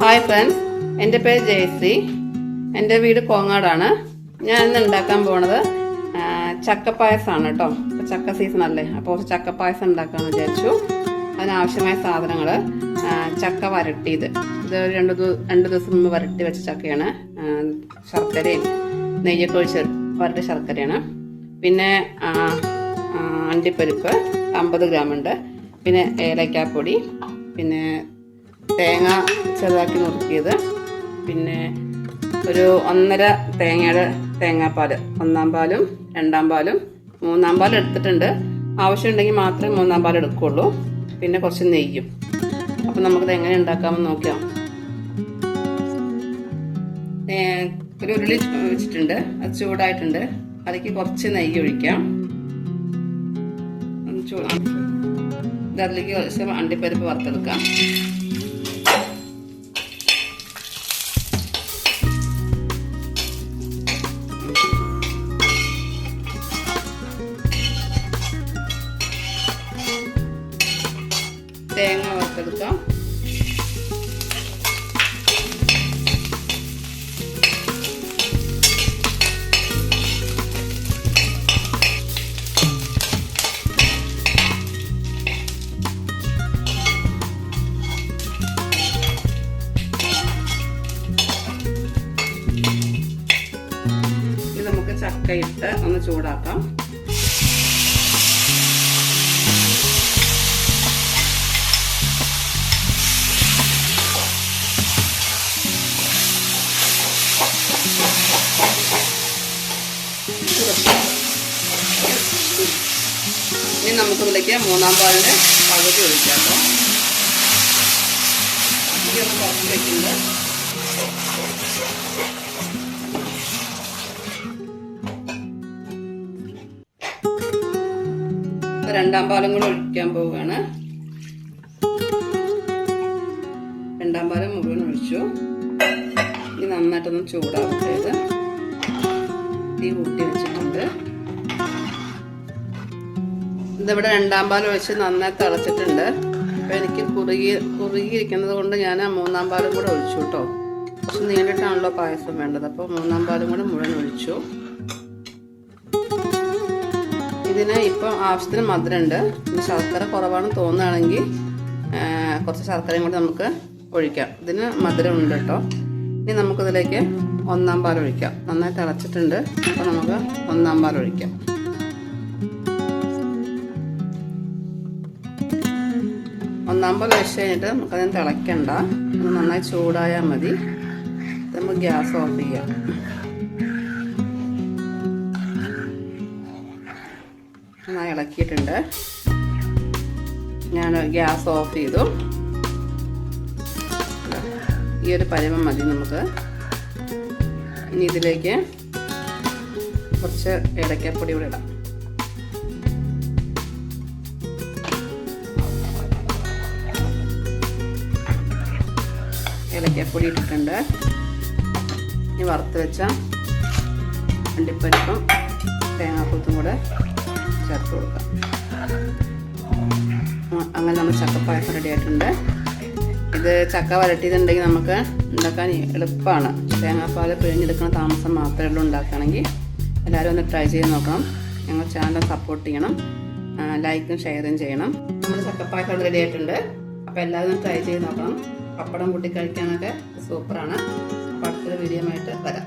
Hi friends, എൻ്റെ പേര് ജയശ്രീ. എൻ്റെ വീട് കോങ്ങാടാണ്. ഞാൻ ഇന്ന് ഉണ്ടാക്കാൻ പോണത് ചക്കപ്പായസമാണ് കേട്ടോ. ചക്ക സീസൺ അല്ലേ, അപ്പോൾ ചക്കപ്പായസം ഉണ്ടാക്കാമെന്ന് വിചാരിച്ചു. അതിനാവശ്യമായ സാധനങ്ങൾ: ചക്ക വരട്ടിയത്, ഇത് രണ്ട് ദിവസം മുമ്പ് വരട്ടി വെച്ച ചക്കയാണ്. ശർക്കരയും നെയ്യൊക്കെ ഒഴിച്ച് വരട്ടിയ ശർക്കരയാണ്. പിന്നെ അണ്ടിപ്പരിപ്പ് 50 ഗ്രാം ഉണ്ട്. പിന്നെ ഏലക്കാപ്പൊടി, പിന്നെ തേങ്ങ ചെറുതാക്കി നുറുക്കിയത്, പിന്നെ ഒരു 1.5 തേങ്ങയുടെ തേങ്ങാപ്പാൽ, 1-ാം പാലും 2-ാം പാലും 3-ാം പാലും എടുത്തിട്ടുണ്ട്. ആവശ്യമുണ്ടെങ്കിൽ മാത്രമേ 3-ാം പാൽ എടുക്കുകയുള്ളൂ. പിന്നെ കുറച്ച് നെയ്യും. അപ്പം നമുക്കത് എങ്ങനെ ഉണ്ടാക്കാമെന്ന് നോക്കാം. ഒരു ഉരുളി വെച്ചിട്ടുണ്ട്, അത് ചൂടായിട്ടുണ്ട്. അതിലേക്ക് കുറച്ച് നെയ്യ് ഒഴിക്കാം. അതിലേക്ക് കുറച്ച് അണ്ടിപ്പരിപ്പ് വറുത്തെടുക്കാം. തേങ്ങ വറുത്തെടുക്കാം. ഇത് നമുക്ക് ചക്കയിട്ട് ഒന്ന് ചൂടാക്കാം. ഇനി നമുക്കിതിലേക്ക് 3-ാം പാലിൻ്റെ പകുതി ഒഴിക്കാം കേട്ടോ. ഇതൊന്ന് കുറച്ച് വെക്കുന്നത്. 2-ാം പാലും കൂടെ ഒഴിക്കാൻ പോവുകയാണ്. 2-ാം പാലും മുഴുവൻ ഒഴിച്ചു. ഇനി നന്നായിട്ടൊന്ന് ചൂടാവട്ടെ. ഇത് തീ കൂട്ടി വെച്ചിട്ടുണ്ട്. ഇതിവിടെ 2-ാം പാൽ ഒഴിച്ച് നന്നായി തിളച്ചിട്ടുണ്ട്. അപ്പോൾ എനിക്ക് കുറുകിയിരിക്കുന്നത് കൊണ്ട് ഞാൻ 3-ാം പാലും കൂടെ ഒഴിച്ചു കേട്ടോ. കുറച്ച് നീണ്ടിട്ടാണല്ലോ പായസം വേണ്ടത്, അപ്പോൾ 3-ാം പാലും കൂടെ മുഴുവൻ ഒഴിച്ചു. ഇതിന് ഇപ്പോൾ ആവശ്യത്തിന് മധുരമുണ്ട്. ശർക്കര കുറവാണെന്ന് തോന്നുകയാണെങ്കിൽ കുറച്ച് ശർക്കരയും കൂടി നമുക്ക് ഒഴിക്കാം. ഇതിന് മധുരമുണ്ട് കേട്ടോ. ഇനി നമുക്കിതിലേക്ക് 1-ാം പാൽ ഒഴിക്കാം. നന്നായി തിളച്ചിട്ടുണ്ട്. അപ്പോൾ നമുക്ക് 1-ാം പാൽ ഒഴിക്കാം. 1-ാം പാൽ ഒഴിച്ച് കഴിഞ്ഞിട്ട് നമുക്കതിന് തിളയ്ക്കണ്ട. നന്നായി ചൂടായാൽ മതി. നമുക്ക് ഗ്യാസ് ഓഫ് ചെയ്യാം. നന്നായി ഇളക്കിയിട്ടുണ്ട്. ഞാൻ ഗ്യാസ് ഓഫ് ചെയ്തു. ഈ ഒരു പരുവം മതി നമുക്ക്. ഇനി ഇതിലേക്ക് കുറച്ച് ഏലക്കാപ്പൊടി കൂടെ ഇടാം. ഏലക്കാപ്പൊടി ഇട്ടിട്ടുണ്ട്. ഇനി വറുത്ത് വെച്ച അണ്ടിപ്പരിപ്പും തേങ്ങാക്കൊത്തും കൂടെ ചേർത്ത് കൊടുക്കാം. അങ്ങനെ നമ്മൾ ചക്കപ്പായസം റെഡി ആയിട്ടുണ്ട്. ഇത് ചക്ക വരട്ടിയതുണ്ടെങ്കിൽ നമുക്ക് ഉണ്ടാക്കാൻ എളുപ്പമാണ്. തേങ്ങാപ്പാൽ പിഴിഞ്ഞെടുക്കുന്ന താമസം മാത്രമേ ഉള്ളൂ ഉണ്ടാക്കുകയാണെങ്കിൽ. എല്ലാവരും ഒന്ന് ട്രൈ ചെയ്ത് നോക്കണം. ഞങ്ങൾ ചാനൽ സപ്പോർട്ട് ചെയ്യണം, ലൈക്കും ഷെയറും ചെയ്യണം. നമ്മുടെ ചക്കപ്പായസം റെഡി ആയിട്ടുണ്ട്. അപ്പോൾ എല്ലാവരും ട്രൈ ചെയ്ത് നോക്കണം. പപ്പടം കൂട്ടി കഴിക്കാനൊക്കെ സൂപ്പറാണ്. അപ്പോൾ അടുത്തൊരു വീഡിയോ ആയിട്ട് വരാം.